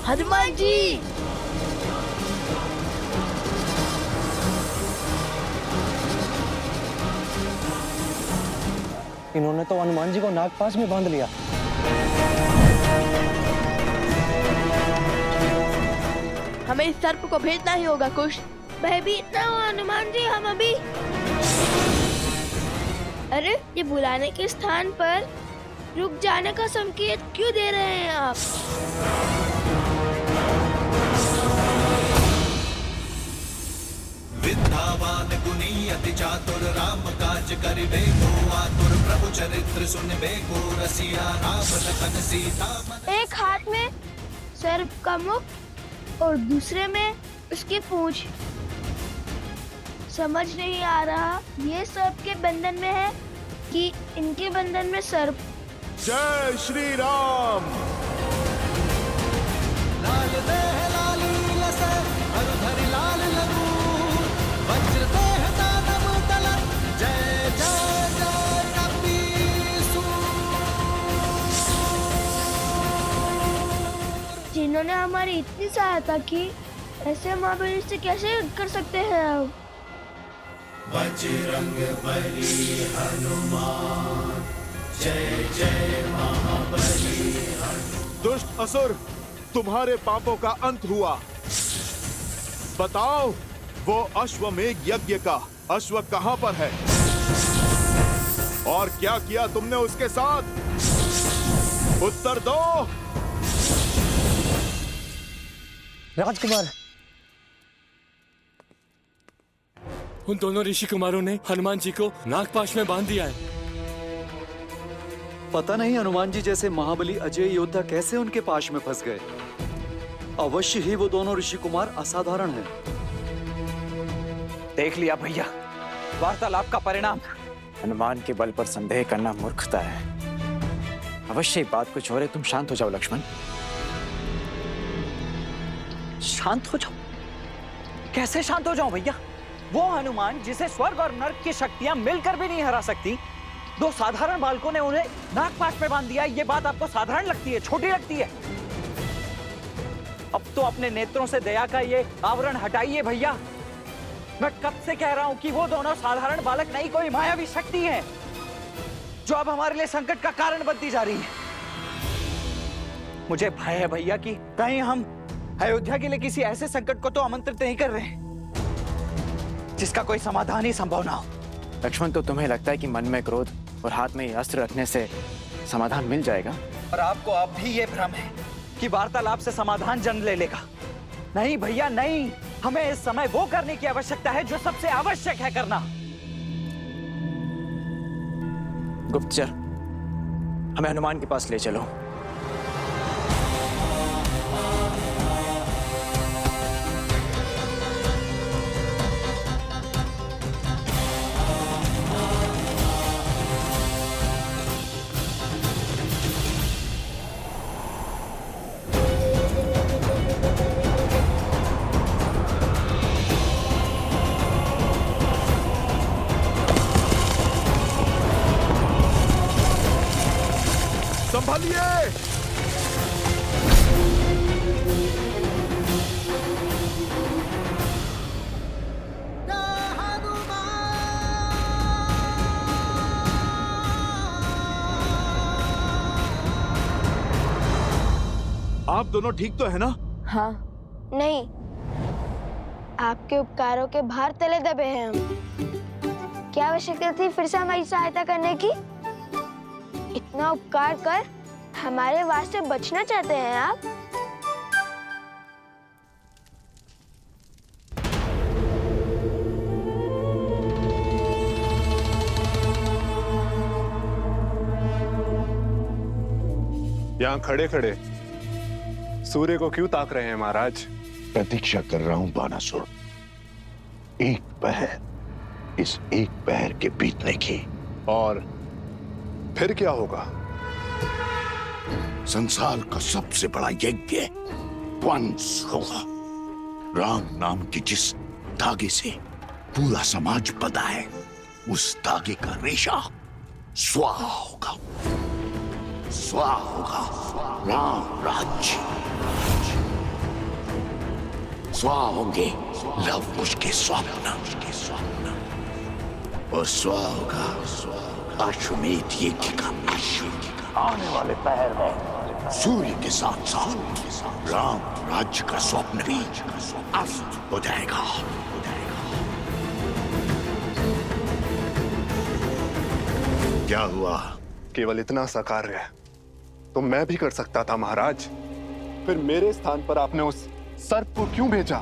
हनुमान जी। इन्होंने तो हनुमान जी को नागपाश में बांध लिया। हमें इस सर्प को भेजना ही होगा कुश। भयभीत ना हो हनुमान जी, हम अभी। अरे ये बुलाने के स्थान पर रुक जाने का संकेत क्यों दे रहे हैं आप? विद्यावान गुणी अति चातुर राम काज करिबे को आतुर प्रभु चरित्र सुनबे को रसिया राम लखन सीता मन। एक हाथ में सर्प का मुख और दूसरे में उसकी पूंछ। समझ नहीं आ रहा ये सर्प के बंधन में है कि इनके बंधन में सर्प। जय श्री राम। लाल देह लाली लसे हरधरि लाल लगूर वज्र देह दानव तलत जय जय जय कपीसूर। जिन्होंने हमारी इतनी सहायता की, ऐसे महाबली से कैसे युद्ध कर सकते हैं अब? बजरंग बली हनुमान जय जय महाबली हनुमान। दुष्ट असुर, तुम्हारे पापों का अंत हुआ। बताओ वो अश्वमेध यज्ञ का अश्व कहां पर है और क्या किया तुमने उसके साथ? उत्तर दो। राजकुमार, उन दोनों ऋषि कुमारों ने हनुमान जी को नागपाश में बांध दिया है। पता नहीं हनुमान जी जैसे महाबली अजय योद्धा कैसे उनके पाश में फंस गए। अवश्य ही वो दोनों ऋषि कुमार असाधारण हैं। देख लिया भैया, वार्तालाप का परिणाम। हनुमान के बल पर संदेह करना मूर्खता है। अवश्य बात कुछ और है। तुम शांत हो जाओ लक्ष्मण, शांत हो जाओ। कैसे शांत हो जाऊं भैया? वो हनुमान जिसे स्वर्ग और नर्क की शक्तियां मिलकर भी नहीं हरा सकती, दो साधारण बालकों ने उन्हें नागपाश में बांध दिया। ये बात आपको साधारण लगती है, छोटी लगती है? अब तो अपने नेत्रों से दया का ये आवरण हटाइए भैया। मैं कब से कह रहा हूं कि वो दोनों साधारण बालक नहीं, कोई मायावी शक्ति है जो अब हमारे लिए संकट का कारण बनती जा रही है। मुझे भय है भैया कि कहीं हम अयोध्या के लिए किसी ऐसे संकट को तो आमंत्रित नहीं कर रहे जिसका कोई समाधान ही संभव ना हो। लक्ष्मण, तो तुम्हें लगता है कि मन में क्रोध और हाथ में अस्त्र रखने से समाधान मिल जाएगा? और आपको अब भी ये भ्रम है कि वार्तालाप से समाधान जन्म ले लेगा। नहीं भैया नहीं, हमें इस समय वो करने की आवश्यकता है जो सबसे आवश्यक है करना। गुप्तचर, हमें हनुमान के पास ले चलो। संभालिए। आप दोनों ठीक तो है ना? हाँ। नहीं, आपके उपकारों के भार तले दबे हैं हम। क्या आवश्यकता थी फिर से हमारी सहायता करने की? इतना उपकार कर हमारे वास्ते बचना चाहते हैं आप? यहाँ खड़े खड़े सूर्य को क्यों ताक रहे हैं महाराज? प्रतीक्षा कर रहा हूं बानासुर, एक पहर, इस एक पहर के बीतने की। और फिर क्या होगा? संसार का सबसे बड़ा यज्ञ ध्वंस होगा। राम नाम की जिस धागे से पूरा समाज बंधा है, उस धागे का रेशा स्वाहा होगा। स्वाहा होगा राम राज्य। स्वा होंगे लव कुश के स्वप्न, और स्वा होगा अश्वमेध यज्ञ का अश्व। आने वाले पहर में सूर्य के साथ साथ राम राज्य का स्वप्न भी अस्त हो जाएगा। क्या हुआ? केवल इतना सा कार्य तो मैं भी कर सकता था महाराज। फिर मेरे स्थान पर आपने उस सर्प को क्यों भेजा?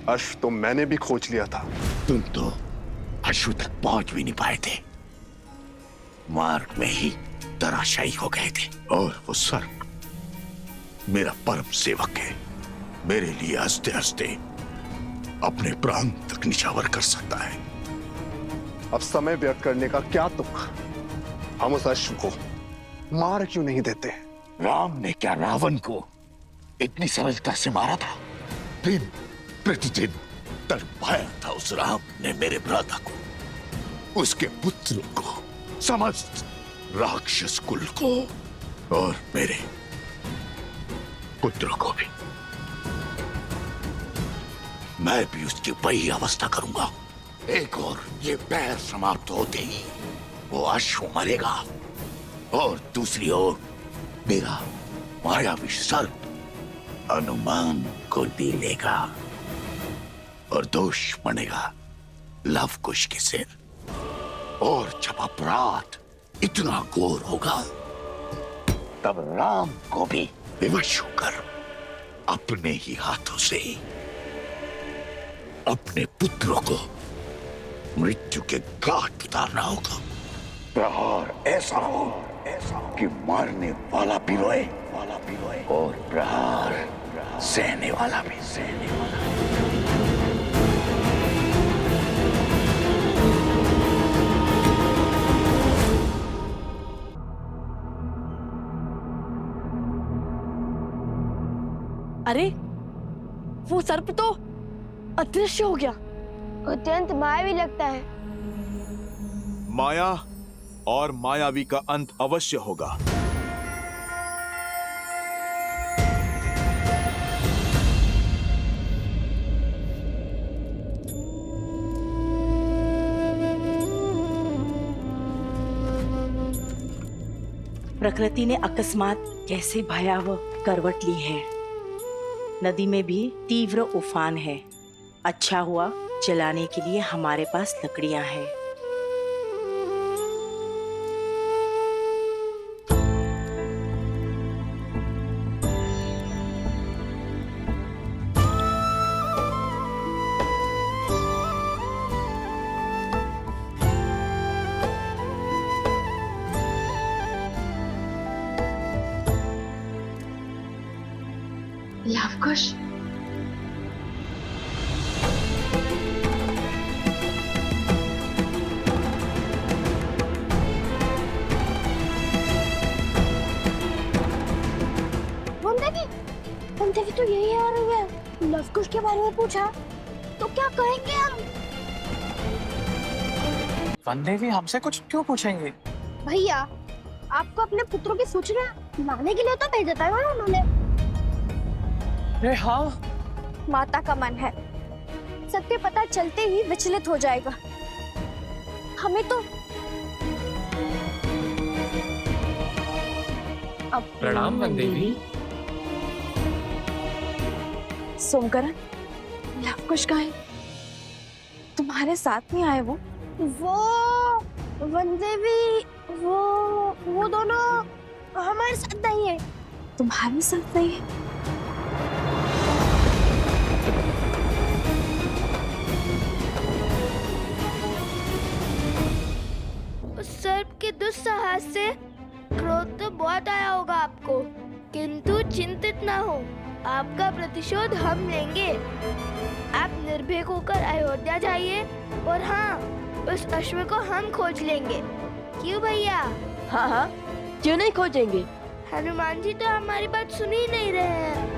अश्व तो मैंने भी खोज लिया था। तुम तो अश्व तक पहुंच भी नहीं पाए थे, मार्ग में ही धराशायी हो गए थे। और वो सर्प मेरा परम सेवक है, मेरे लिए हंसते हंसते अपने प्राण तक निछावर कर सकता है। अब समय व्यर्थ करने का क्या तुक? हम उस अश्व को मार क्यों नहीं देते? राम ने क्या रावण को इतनी सरलता से मारा था? दिन प्रतिदिन तड़पाया था उस राम ने मेरे भ्राता को, उसके पुत्र को, समस्त राक्षस कुल को, और मेरे पुत्र को भी। मैं भी उसकी वही अवस्था करूंगा। एक और ये पैर समाप्त होते ही वो अश्व मरेगा, और दूसरी ओर मेरा मायावी सर्प हनुमान को ली लेगा, और दोष बनेगा लव कुश के सिर। और जब अपराध इतना घोर होगा, तब राम को भी विवश होकर अपने ही हाथों से अपने पुत्रों को मृत्यु के घाट उतारना होगा। प्रहार ऐसा हो कि मारने वाला भी रोए, और प्रहार सहने वाला भी सहने वाला। अरे वो सर्प तो अदृश्य हो गया। अत्यंत मायावी लगता है। माया और मायावी का अंत अवश्य होगा। प्रकृति ने अकस्मात कैसे भयावह करवट ली है। नदी में भी तीव्र उफान है। अच्छा हुआ जलाने के लिए हमारे पास लकड़ियां हैं। लवकुश, देवी तो यही आ रही है। लवकुश के बारे में पूछा तो क्या कहेंगे हम? वन देवी हमसे कुछ क्यों पूछेंगे? भैया, आपको अपने पुत्रों की सूचना लाने के लिए तो भेजा था ना उन्होंने। अरे हाँ, माता का मन है, सत्य पता चलते ही विचलित हो जाएगा। हमें तो अब प्रणाम वन देवी। सोमकरण, लवकुश कहाँ है? तुम्हारे साथ नहीं आए वो वन देवी, वो दोनों हमारे साथ नहीं है। तुम्हारे साथ नहीं है? उस सर्प के दुस्साहस से क्रोध तो बहुत आया होगा आपको, किंतु चिंतित ना हो, आपका प्रतिशोध हम लेंगे। आप निर्भीक होकर अयोध्या जाइए, और हाँ, उस अश्व को हम खोज लेंगे। क्यों भैया? हाँ हाँ, क्यों नहीं खोजेंगे? हनुमान जी तो हमारी बात सुन ही नहीं रहे हैं।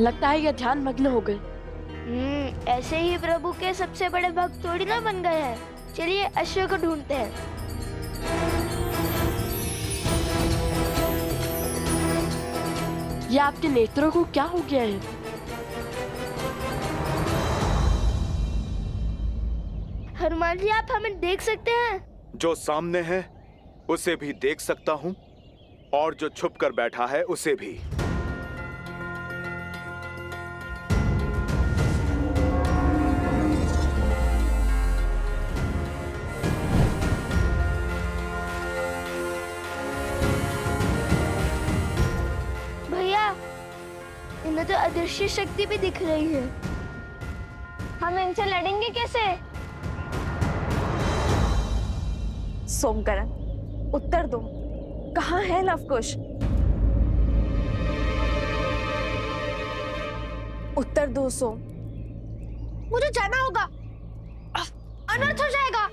लगता है ये ध्यान मग्न हो गए। ऐसे ही प्रभु के सबसे बड़े भक्त थोड़ी ना बन गए हैं। चलिए अश्व को ढूंढते हैं। ये आपके नेत्रों को क्या हो गया है? हनुमान जी, आप हमें देख सकते हैं? जो सामने है उसे भी देख सकता हूँ और जो छुप कर बैठा है उसे भी। भैया, इन्हें तो अदृश्य शक्ति भी दिख रही है। हम इनसे लड़ेंगे कैसे? सोमकरण, उत्तर दो, कहाँ है लवकुश? उत्तर दो सोम। मुझे जाना होगा, अनर्थ हो जाएगा।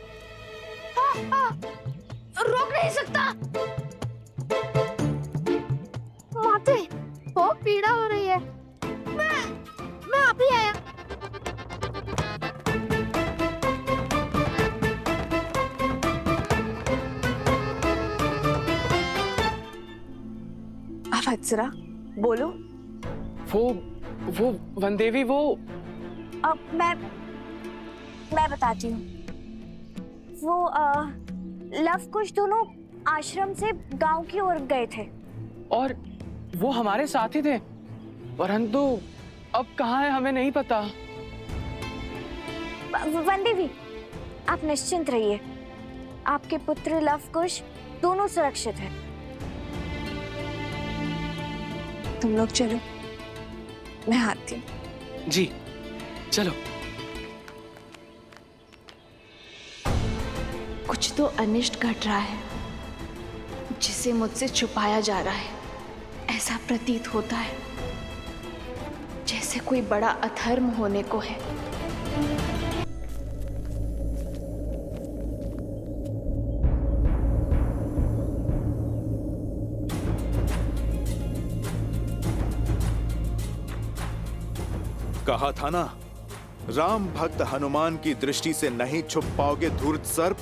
रोक नहीं सकता। माते, बहुत पीड़ा हो रही है। मैं अभी आया। वत्सरा, बोलो। वो वनदेवी, वो अब मैं बताती हूँ। वो लवकुश दोनों आश्रम से गांव की ओर गए थे और वो हमारे साथ ही थे, परंतु अब कहाँ है हमें नहीं पता। वनदेवी, आप निश्चिंत रहिए। आपके पुत्र लवकुश दोनों सुरक्षित हैं। तुम लोग चलो, मैं आती हूँ। जी चलो। कुछ तो अनिष्ट घट रहा है जिसे मुझसे छुपाया जा रहा है। ऐसा प्रतीत होता है जैसे कोई बड़ा अधर्म होने को है। कहा था ना, राम भक्त हनुमान की दृष्टि से नहीं छुप पाओगे धूर्त सर्प।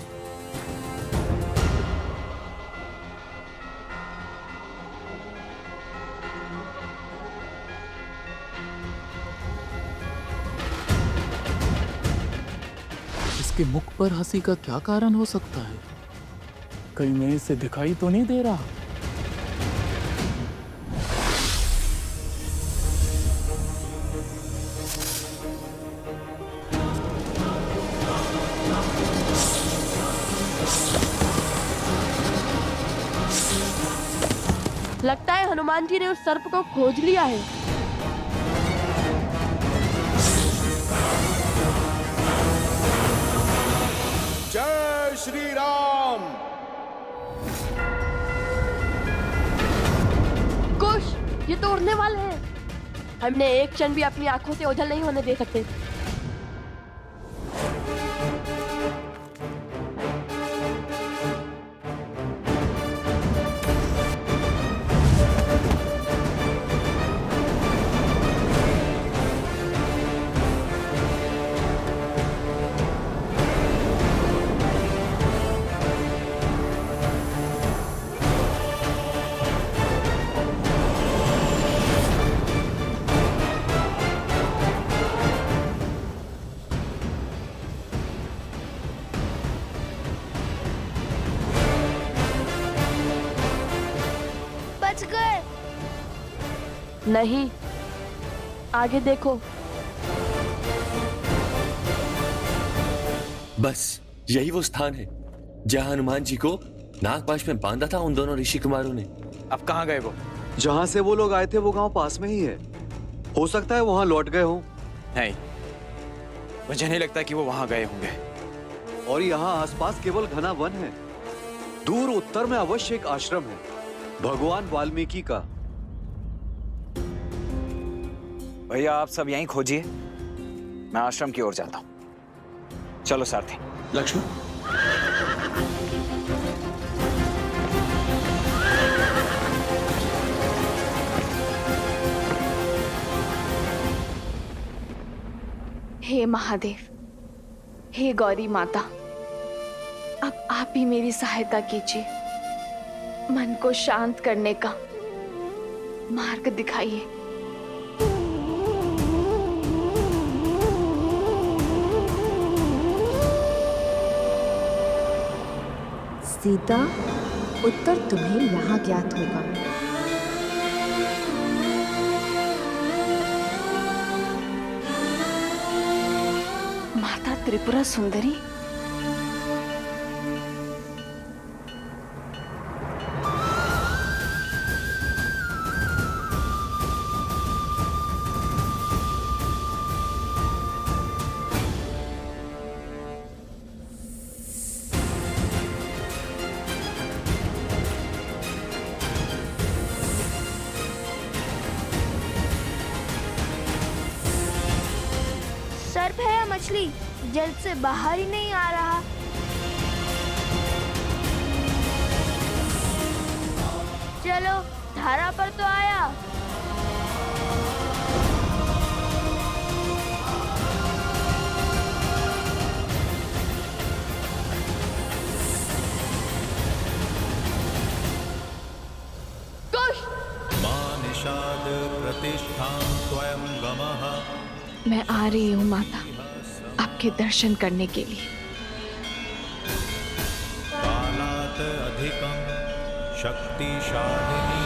इसके मुख पर हंसी का क्या कारण हो सकता है? कहीं मैं इसे दिखाई तो नहीं दे रहा? लगता है हनुमान जी ने उस सर्प को खोज लिया है। जय श्री राम। कुश, ये तो उड़ने वाले हैं। हमने एक क्षण भी अपनी आंखों से ओझल नहीं होने दे सकते। नहीं, आगे देखो। बस यही वो स्थान है जहां हनुमान जी को नागपाश में बांधा था उन दोनों ऋषि कुमारों ने। अब कहाँ गए वो? जहाँ से वो लोग आए थे वो गांव पास में ही है। हो सकता है वहां लौट गए हों। नहीं, मुझे नहीं लगता कि वो वहां गए होंगे। और यहाँ आसपास केवल घना वन है। दूर उत्तर में अवश्य एक आश्रम है, भगवान वाल्मीकि का। भैया, आप सब यहीं खोजिए, मैं आश्रम की ओर जाता हूँ। चलो सारथी। लक्ष्मण, हे महादेव, हे गौरी माता, अब आप ही मेरी सहायता कीजिए। मन को शांत करने का मार्ग दिखाइए। सीता, उत्तर तुम्हें यहाँ ज्ञात होगा। माता त्रिपुरा सुंदरी, सर्प है या मछली, जल से बाहर ही नहीं आ रहा। चलो, धारा पर तो आया। मां निषाद प्रतिष्ठां त्वयं गमः। मैं आ रही हूँ माता, आपके दर्शन करने के लिए। कालात् अधिकं शक्तिशालिनी।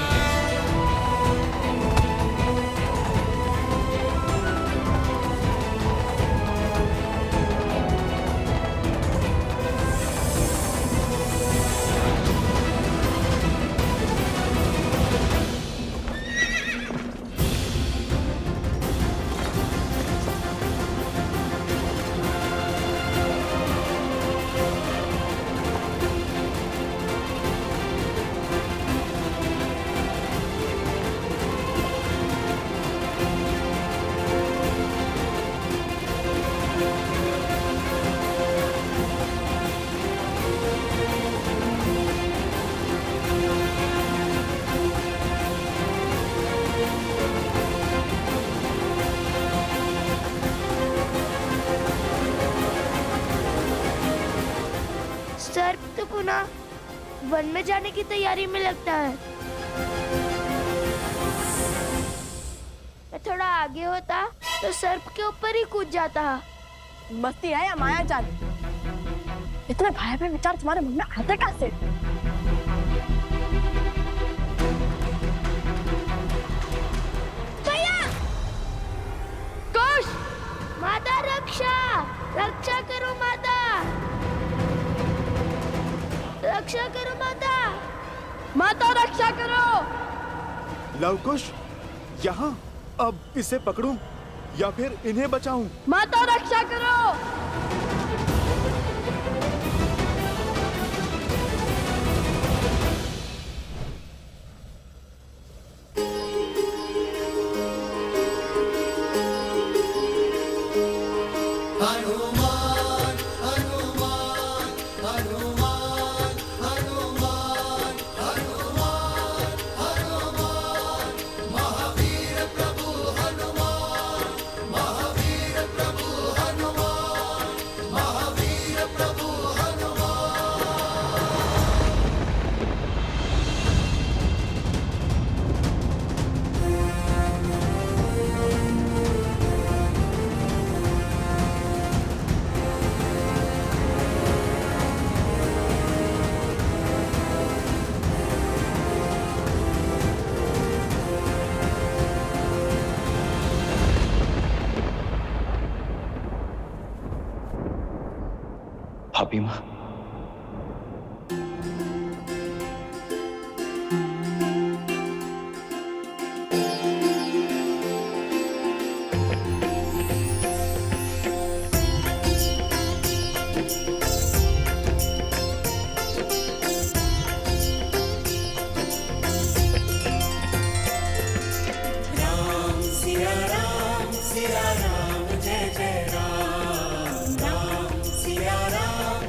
सर्प तो पुनः वन में जाने की तैयारी में लगता है। मैं थोड़ा आगे होता तो सर्प के ऊपर ही कूद जाता। मस्ती है या माया जाल? इतने भयावह विचार तुम्हारे मन में आते कैसे? भैया! कुश! माता रक्षा! रक्षा करो माता! रक्षा करो माता! माता रक्षा करो! लवकुश, यहाँ अब इसे पकड़ूं या फिर इन्हें बचाऊं? माता रक्षा करो! अभिमा, सिया राम जय जय राम, राम सिया राम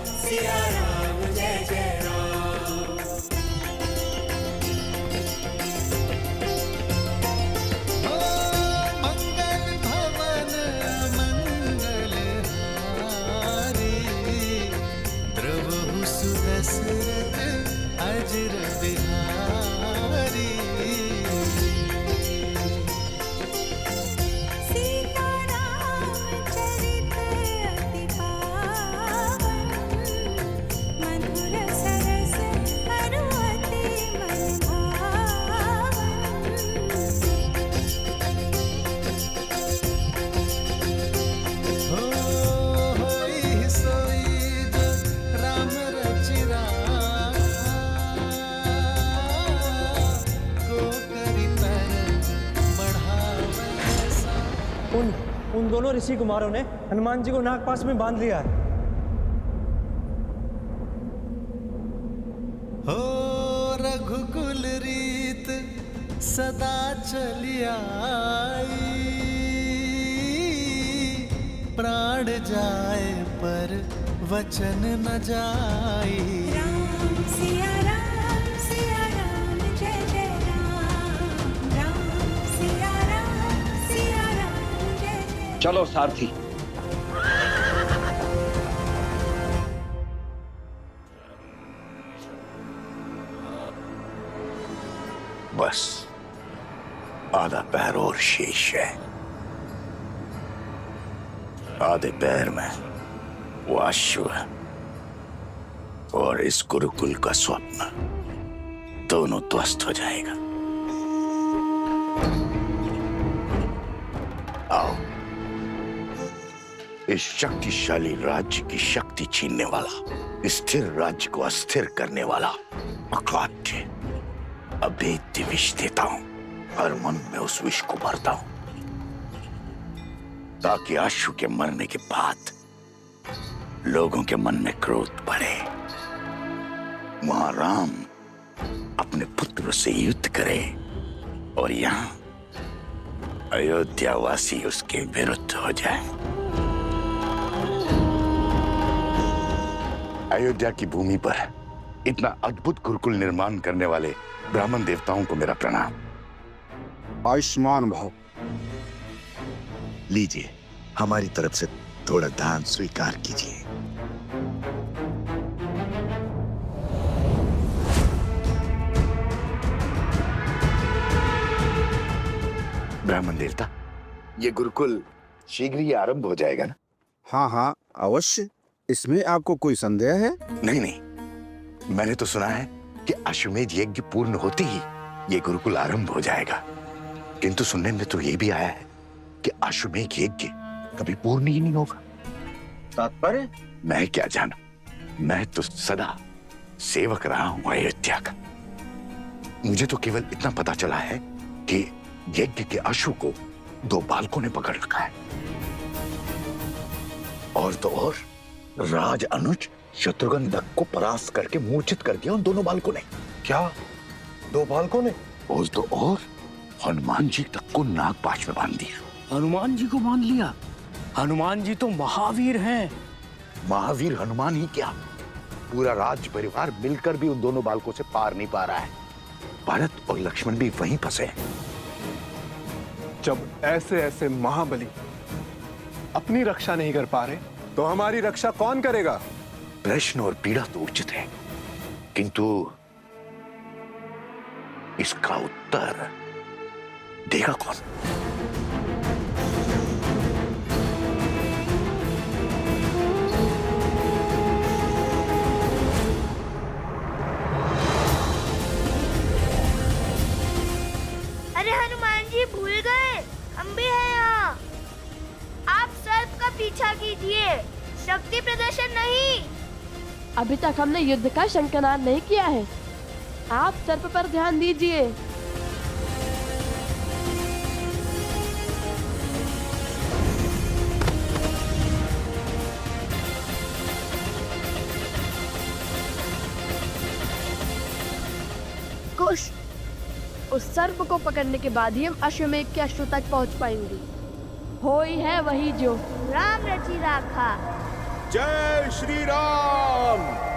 उन दोनों ऋषि कुमारों ने हनुमान जी को नागपाश में बांध लिया है। हो रघुकुल रीत सदा चली आई, प्राण जाए पर वचन न जाई। राम सिया राम जय जय राम सिया राम जय जय। चलो सारथी। बस आधा पैर और शेष है। आधे पैर में वो अश्व है और इस गुरुकुल का स्वप्न दोनों ध्वस्त हो जाएगा। आओ, इस शक्तिशाली राज्य की शक्ति छीनने वाला, स्थिर राज्य को अस्थिर करने वाला अकाट्य अभेद्य विष देता हूं। हर मन में उस विष को भरता हूं ताकि आशु के मरने के बाद लोगों के मन में क्रोध बढ़े। वहां राम अपने पुत्र से युद्ध करे और यहाँ अयोध्यावासी उसके विरुद्ध हो जाए। अयोध्या की भूमि पर इतना अद्भुत गुरुकुल निर्माण करने वाले ब्राह्मण देवताओं को मेरा प्रणाम। आयुष्मान भव। लीजिए, हमारी तरफ से थोड़ा दान स्वीकार कीजिए। ब्राह्मण देवता, ये गुरुकुल शीघ्र ही आरंभ हो जाएगा ना? हाँ हाँ अवश्य। इसमें आपको कोई संदेह है? नहीं नहीं, मैंने तो सुना है कि अश्वमेध यज्ञ पूर्ण होते ही ये गुरुकुल आरंभ हो जाएगा, किंतु सुनने में तो ये भी आया है कि अश्वमेध यज्ञ कभी पूर्ण ही नहीं होगा। तात्पर्य? मैं क्या जानूं, मैं तो सदा सेवक रहा हूं अयोध्या का। मुझे तो केवल इतना पता चला है कि यज्ञ के अश्व को 2 बालकों ने पकड़ रखा है, और तो और राज अनुज शत्रुघ्न दत्त को परास्त करके मूर्छित कर दिया उन दोनों बालकों ने। क्या 2 बालकों ने? और तो और हनुमान जी तक को नागपाश में बांध दिया। हनुमान जी को बांध लिया? हनुमान जी तो महावीर हैं। महावीर हनुमान ही क्या, पूरा राज्य परिवार मिलकर भी उन दोनों बालकों से पार नहीं पा रहा है। भरत और लक्ष्मण भी वहीं फंसे हैं। जब ऐसे ऐसे महाबली अपनी रक्षा नहीं कर पा रहे, तो हमारी रक्षा कौन करेगा? प्रश्न और पीड़ा तो उचित है, किंतु इसका उत्तर देगा कौन? अरे हनुमान जी भूल गए, हम भी हैं यहाँ। आप सर्प का पीछा कीजिए, शक्ति प्रदर्शन नहीं। अभी तक हमने युद्ध का शंखनाद नहीं किया है, आप सर्प पर ध्यान दीजिए। कुश, उस सर्प को पकड़ने के बाद ही हम अश्वमेध के अश्व तक पहुंच पाएंगे। हो ही है वही जो राम रची राखा। जय श्री राम।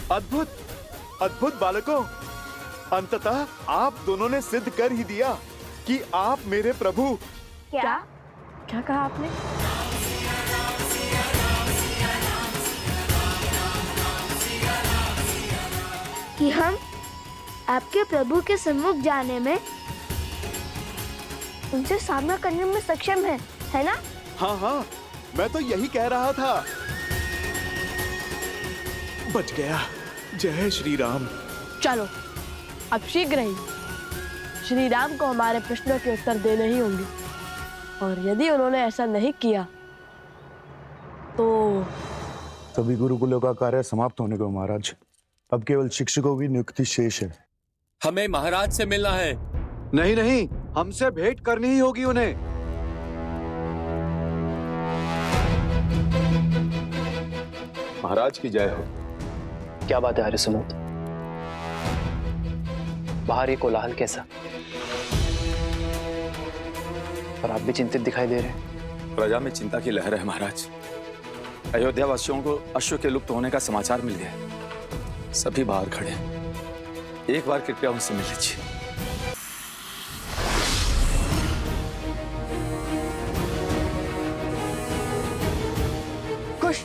अद्भुत अद्भुत बालकों, अंततः आप दोनों ने सिद्ध कर ही दिया कि आप मेरे प्रभु। क्या कहा आपने? कि हम आपके प्रभु के सम्मुख जाने में, उनसे सामना करने में सक्षम है ना? हाँ हाँ, मैं तो यही कह रहा था। बच गया। जय श्री राम। चलो अब शीघ्र ही श्री राम को हमारे प्रश्नों के उत्तर देने ही होंगे, और यदि उन्होंने ऐसा नहीं किया तो सभी गुरुकुलों का कार्य समाप्त होने को महाराज। अब केवल शिक्षकों की नियुक्ति शेष है। हमें महाराज से मिलना है। नहीं नहीं, हमसे भेंट करनी ही होगी उन्हें। महाराज की जय हो। क्या बात है हरिसुमंत? बाहर ये कोलाहल कैसा? और आप भी चिंतित दिखाई दे रहे हैं। प्रजा में चिंता की लहर है महाराज। अयोध्या वासियों को अश्व के लुप्त होने का समाचार मिल गया। सभी बाहर खड़े हैं। एक बार कृपया उनसे मिल लीजिए। खुश,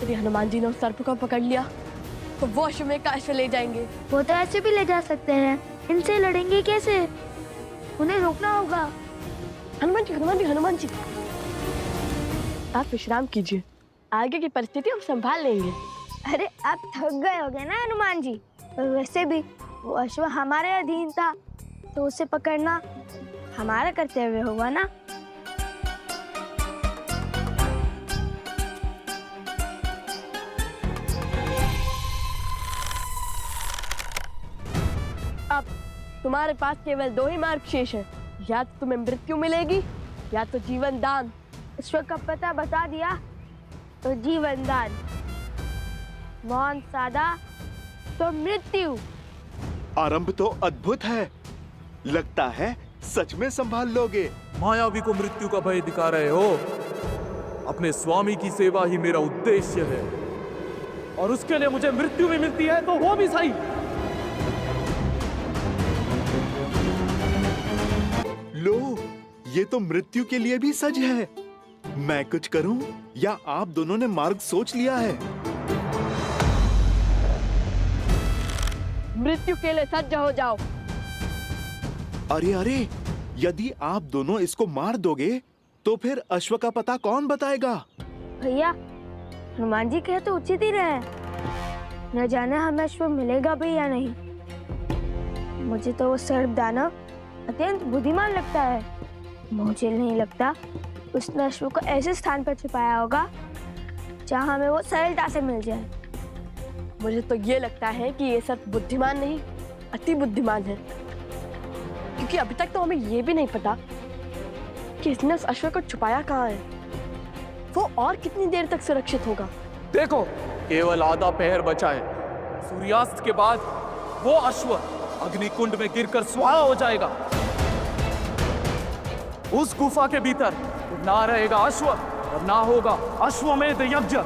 यदि हनुमान जी ने उस सर्प को पकड़ लिया तो वो अश्वमेध का अश्व ले जाएंगे। वो तो ऐसे भी ले जा सकते हैं, इनसे लड़ेंगे कैसे? उन्हें रोकना होगा। हनुमान जी, हनुमान जी, हनुमान जी, आप विश्राम कीजिए, आगे की परिस्थिति हम संभाल लेंगे। अरे आप थक गए होगे ना हनुमान जी। और वैसे भी वो अश्व हमारे अधीन था, तो उसे पकड़ना हमारा कर्तव्य होगा ना। अब तुम्हारे पास केवल दो ही मार्ग शेष है, या तो तुम्हें मृत्यु मिलेगी या तो जीवन दान। ईश्वर का पता बता दिया तो जीवन दान, मौन साधा तो मृत्यु। आरंभ तो अद्भुत है। लगता है सच में संभाल लोगे। मायावी को मृत्यु का भय दिखा रहे हो। अपने स्वामी की सेवा ही मेरा उद्देश्य है, और उसके लिए मुझे मृत्यु भी मिलती है तो वो भी सही। लो, ये तो मृत्यु के लिए भी सज है। मैं कुछ करूं या आप दोनों ने मार्ग सोच लिया है? मृत्यु के लिए सज्ज हो जाओ। अरे अरे, यदि आप दोनों इसको मार दोगे तो फिर अश्व का पता कौन बताएगा? भैया, हनुमान जी कहे तो उचित ही रहे। न जाने हमें अश्व मिलेगा भी या नहीं। मुझे तो वो सर्प दानव अत्यंत बुद्धिमान लगता है। मुझे नहीं लगता उसने अश्व को ऐसे स्थान पर छुपाया होगा जहां हमें वो सरलता से मिल जाए। मुझे तो ये लगता है कि ये सर्प बुद्धिमान नहीं, अति बुद्धिमान है, क्योंकि अभी तक तो हमें ये भी नहीं पता कि इसने उस अश्व को छुपाया कहाँ है। वो और कितनी देर तक सुरक्षित होगा? देखो, केवल आधा पहर बचा है। सूर्यास्त के बाद वो अश्व अग्निकुंड में गिरकर स्वाहा हो जाएगा। उस गुफा के भीतर ना रहेगा अश्व और ना होगा अश्वमेध यज्ञ।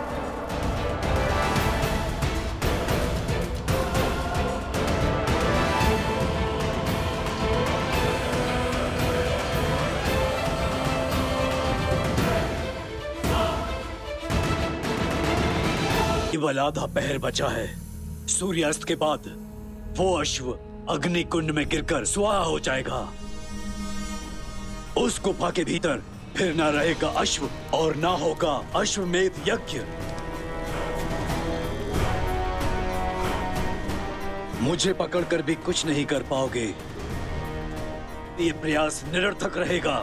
केवल आधा पहर बचा है। सूर्यास्त के बाद वो अश्व अग्निकुंड में गिरकर स्वाहा हो जाएगा। उस गुफा के भीतर फिर ना रहेगा अश्व और ना होगा अश्वमेध यज्ञ। मुझे पकड़कर भी कुछ नहीं कर पाओगे। ये प्रयास निरर्थक रहेगा।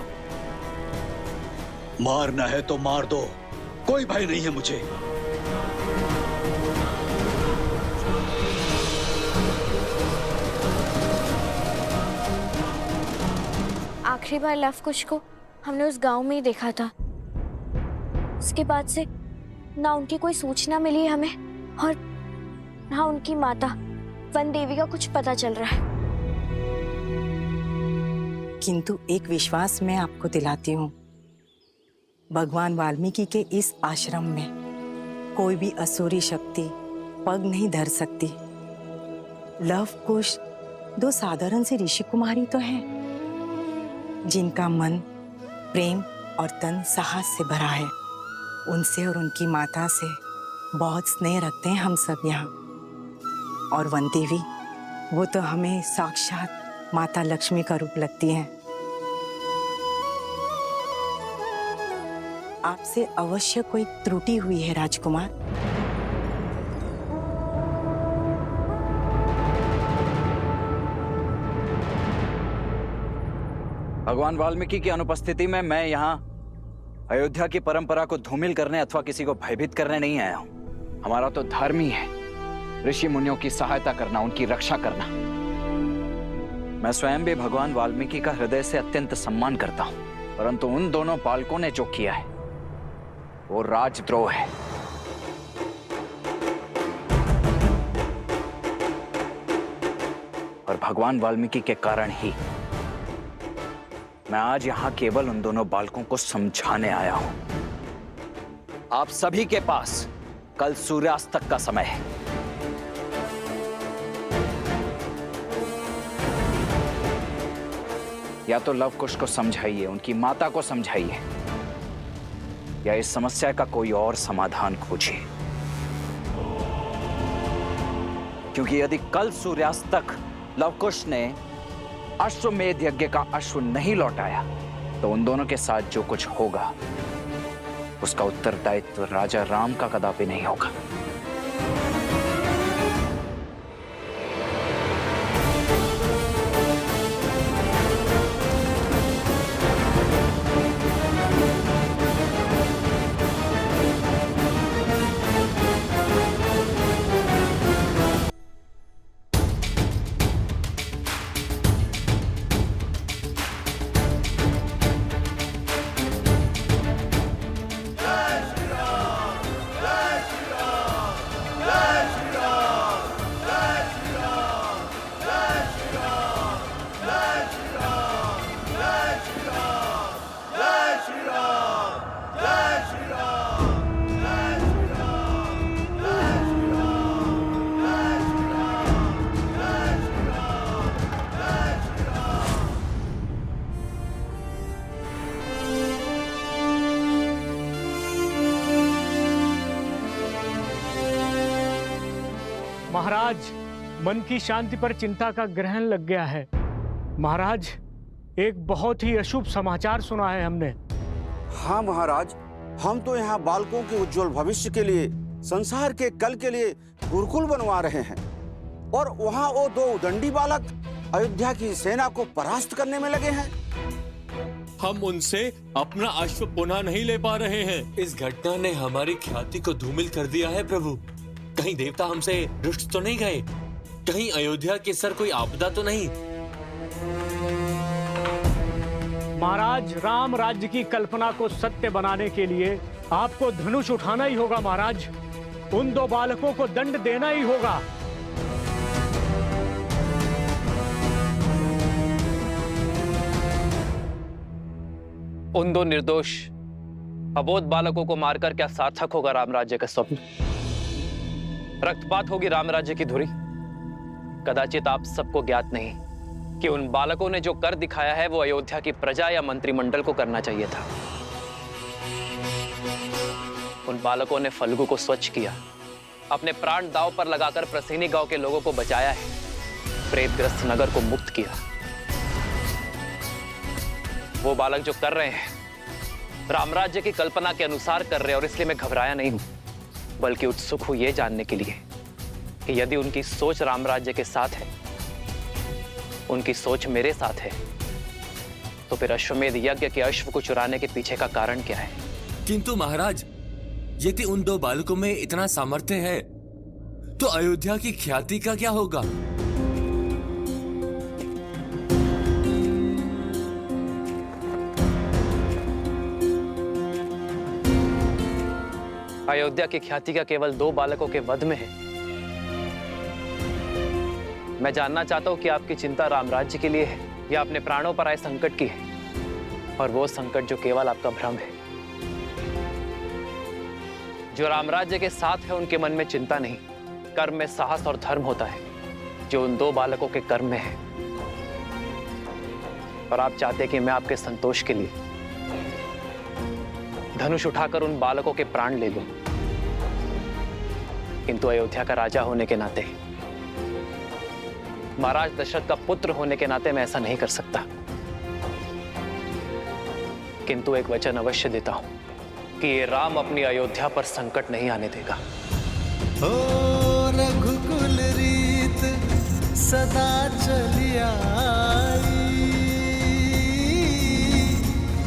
मारना है तो मार दो, कोई भय नहीं है मुझे। आखिरी बार लव कुश को हमने उस गांव में ही देखा था। उसके बाद से ना उनकी कोई सूचना मिली हमें और ना उनकी माता वन देवी का कुछ पता चल रहा है। किंतु एक विश्वास मैं आपको दिलाती हूँ, भगवान वाल्मीकि के इस आश्रम में कोई भी असुरी शक्ति पग नहीं धर सकती। लव कुश दो साधारण से ऋषि कुमारी तो हैं, जिनका मन प्रेम और तन साहस से भरा है। उनसे और उनकी माता से बहुत स्नेह रखते हैं हम सब यहाँ। और वन देवी वो तो हमें साक्षात माता लक्ष्मी का रूप लगती हैं। आपसे अवश्य कोई त्रुटि हुई है राजकुमार। भगवान वाल्मीकि की अनुपस्थिति में मैं यहाँ अयोध्या की परंपरा को धूमिल करने अथवा किसी को भयभीत करने नहीं आया हूँ। हमारा तो धर्म ही है ऋषि मुनियों की सहायता करना, उनकी रक्षा करना। मैं स्वयं भी भगवान वाल्मीकि का हृदय से अत्यंत सम्मान करता हूँ, परंतु उन दोनों बालकों ने जो किया है वो राजद्रोह है। और भगवान वाल्मीकि के कारण ही मैं आज यहां केवल उन दोनों बालकों को समझाने आया हूं। आप सभी के पास कल सूर्यास्त तक का समय है। या तो लव कुश को समझाइए, उनकी माता को समझाइए, या इस समस्या का कोई और समाधान खोजिए। क्योंकि यदि कल सूर्यास्त तक लव कुश ने अश्वमेध यज्ञ का अश्व नहीं लौटाया तो उन दोनों के साथ जो कुछ होगा उसका उत्तरदायित्व राजा राम का कदापि नहीं होगा। महाराज, मन की शांति पर चिंता का ग्रहण लग गया है। महाराज, एक बहुत ही अशुभ समाचार सुना है हमने। हाँ महाराज, हम तो यहाँ बालकों के उज्जवल भविष्य के लिए, संसार के कल के लिए गुरुकुल बनवा रहे हैं, और वहाँ वो दो उदंडी बालक अयोध्या की सेना को परास्त करने में लगे हैं। हम उनसे अपना अश्व पुनः नहीं ले पा रहे हैं। इस घटना ने हमारी ख्याति को धूमिल कर दिया है प्रभु। कहीं देवता हमसे रुष्ट तो नहीं गए? कहीं अयोध्या के सर कोई आपदा तो नहीं? महाराज, राम राज्य की कल्पना को सत्य बनाने के लिए आपको धनुष उठाना ही होगा महाराज। उन दो बालकों को दंड देना ही होगा। उन दो निर्दोष अबोध बालकों को मारकर क्या सार्थक होगा राम राज्य का स्वप्न? रक्तपात होगी राम राज्य की धुरी। कदाचित आप सबको ज्ञात नहीं कि उन बालकों ने जो कर दिखाया है वो अयोध्या की प्रजा या मंत्रिमंडल को करना चाहिए था। उन बालकों ने फल्गु को स्वच्छ किया, अपने प्राण दांव पर लगाकर प्रसीनी गांव के लोगों को बचाया है, प्रेतग्रस्त नगर को मुक्त किया। वो बालक जो कर रहे हैं रामराज्य की कल्पना के अनुसार कर रहे हैं, और इसलिए मैं घबराया नहीं हूं, बल्कि उत्सुक हूं ये जानने के लिए कि यदि उनकी सोच रामराज्य के साथ है, उनकी सोच मेरे साथ है, तो फिर अश्वमेध यज्ञ के अश्व को चुराने के पीछे का कारण क्या है? किंतु महाराज, यदि उन दो बालकों में इतना सामर्थ्य है तो अयोध्या की ख्याति का क्या होगा? अयोध्या की ख्याति का केवल दो बालकों के वध में है। मैं जानना चाहता हूं कि आपकी चिंता रामराज्य के लिए है या अपने प्राणों पर आए संकट की है, और वो संकट जो केवल आपका भ्रम है। जो रामराज्य के साथ है उनके मन में चिंता नहीं, कर्म में साहस और धर्म होता है, जो उन दो बालकों के कर्म में है। और आप चाहते कि मैं आपके संतोष के लिए धनुष उठाकर उन बालकों के प्राण ले लूं, किंतु अयोध्या का राजा होने के नाते महाराज दशरथ का पुत्र होने के नाते मैं ऐसा नहीं कर सकता, किंतु एक वचन अवश्य देता हूं कि ये राम अपनी अयोध्या पर संकट नहीं आने देगा। ओ रघुकुल रीत सदा चली आई,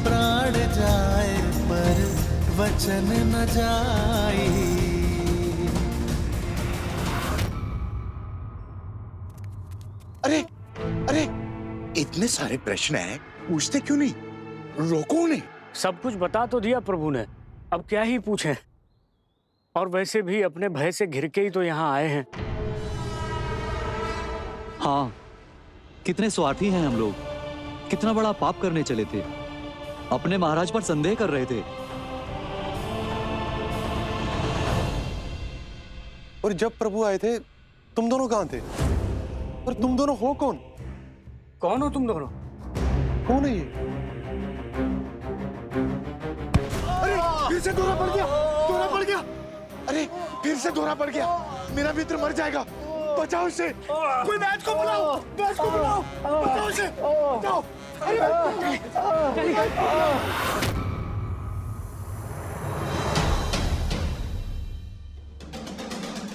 प्राण जाए पर वचन न जाई। अरे अरे इतने सारे प्रश्न हैं, पूछते क्यों नहीं? रोको उन्हें। सब कुछ बता तो दिया प्रभु ने, अब क्या ही पूछें। और वैसे भी अपने भय से घिर के ही तो यहाँ आए हैं। हाँ, कितने स्वार्थी हैं हम लोग, कितना बड़ा पाप करने चले थे, अपने महाराज पर संदेह कर रहे थे। और जब प्रभु आए थे तुम दोनों कहाँ थे? और तुम दोनों हो कौन? कौन हो तुम दोनों? कौन है ये? अरे फिर से दौरा पड़ गया, दौरा पड़ गया। अरे फिर से दौरा पड़ गया, मेरा मित्र मर जाएगा, बचाओ उसे। कोई वैद को बुलाओ, वैद को बुलाओ, बचाओ उसे, बचाओ।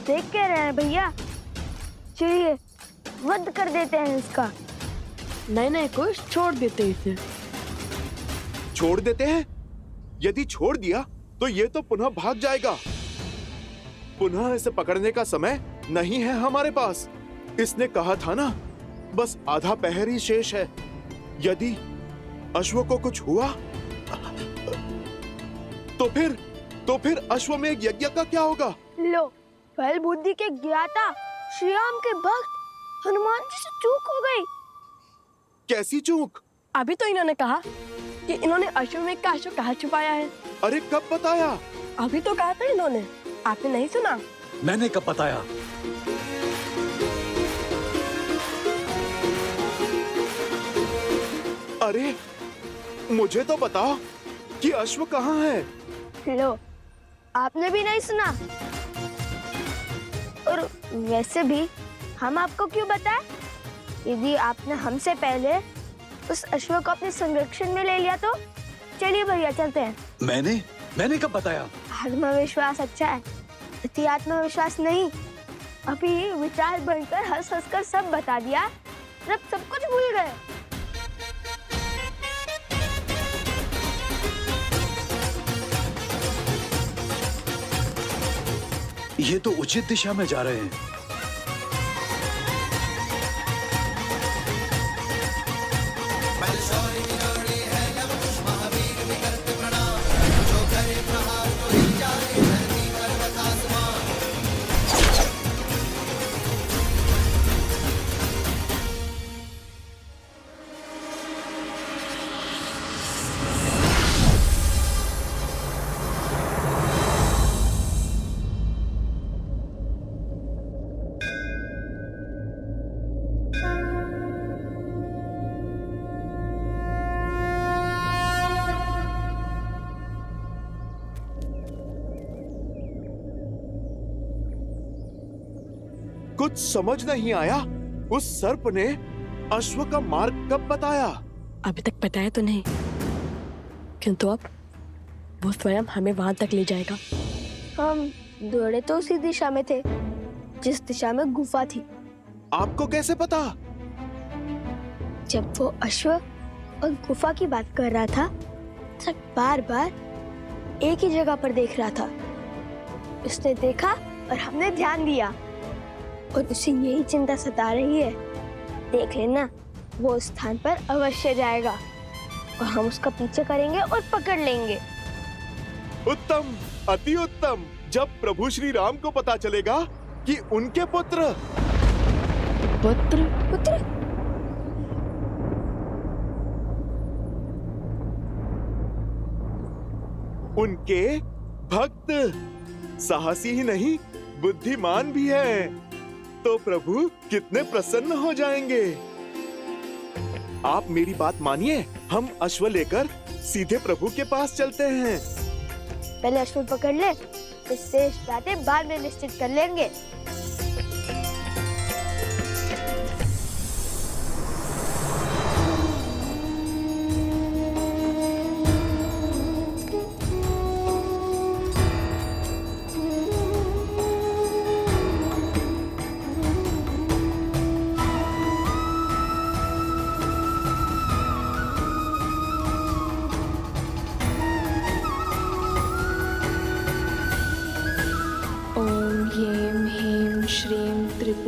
देख क्या रहे हैं भैया? चलिए वध कर देते हैं इसका। नहीं नहीं कुछ छोड़ देते इसे। छोड़ देते हैं? यदि छोड़ दिया तो ये तो पुनः भाग जाएगा। पुनः इसे पकड़ने का समय नहीं है हमारे पास। इसने कहा था ना, बस आधा पहर ही शेष है। यदि अश्व को कुछ हुआ तो फिर अश्वमेध यज्ञ का क्या होगा? लो, फल बुद्धि के ज्ञाता श्री राम के भक्त हनुमान जी से चूक हो गई। कैसी चूक? अभी तो इन्होंने कहा कि इन्होंने अश्वमेध का अश्व कहाँ छुपाया है। अरे कब बताया? अभी तो कहा था इन्होंने, आपने नहीं सुना? मैंने कब बताया? अरे मुझे तो बताओ कि अश्व कहाँ है? लो, आपने भी नहीं सुना। और वैसे भी हम आपको क्यों बताएं? यदि आपने हमसे पहले उस अश्व को अपने संरक्षण में ले लिया तो चलिए भैया चलते हैं। मैंने कब बताया? आत्मविश्वास अच्छा है, अति आत्मविश्वास नहीं। अभी विचार बनकर हंस हंस कर सब बता दिया, अब सब कुछ भूल गए। ये तो उचित दिशा में जा रहे हैं। कुछ समझ नहीं आया, उस सर्प ने अश्व का मार्ग कब बताया? अभी तक बताया तो नहीं, किंतु अब वो स्वयं हमें वहां तक ले जाएगा। हम दौड़े तो उसी दिशा में थे जिस दिशा में गुफा थी। आपको कैसे पता? जब वो अश्व और गुफा की बात कर रहा था, तब बार बार एक ही जगह पर देख रहा था। उसने देखा और हमने ध्यान दिया, और उसे यही चिंता सता रही है। देख लेना, वो उस स्थान पर अवश्य जाएगा और हम उसका पीछे करेंगे और पकड़ लेंगे। उत्तम, अति उत्तम। जब प्रभु श्री राम को पता चलेगा कि उनके पुत्र उनके भक्त साहसी ही नहीं, बुद्धिमान भी है, तो प्रभु कितने प्रसन्न हो जाएंगे। आप मेरी बात मानिए, हम अश्व लेकर सीधे प्रभु के पास चलते हैं। पहले अश्व पकड़ ले, फिर शेष बातें बाद में निश्चित कर लेंगे।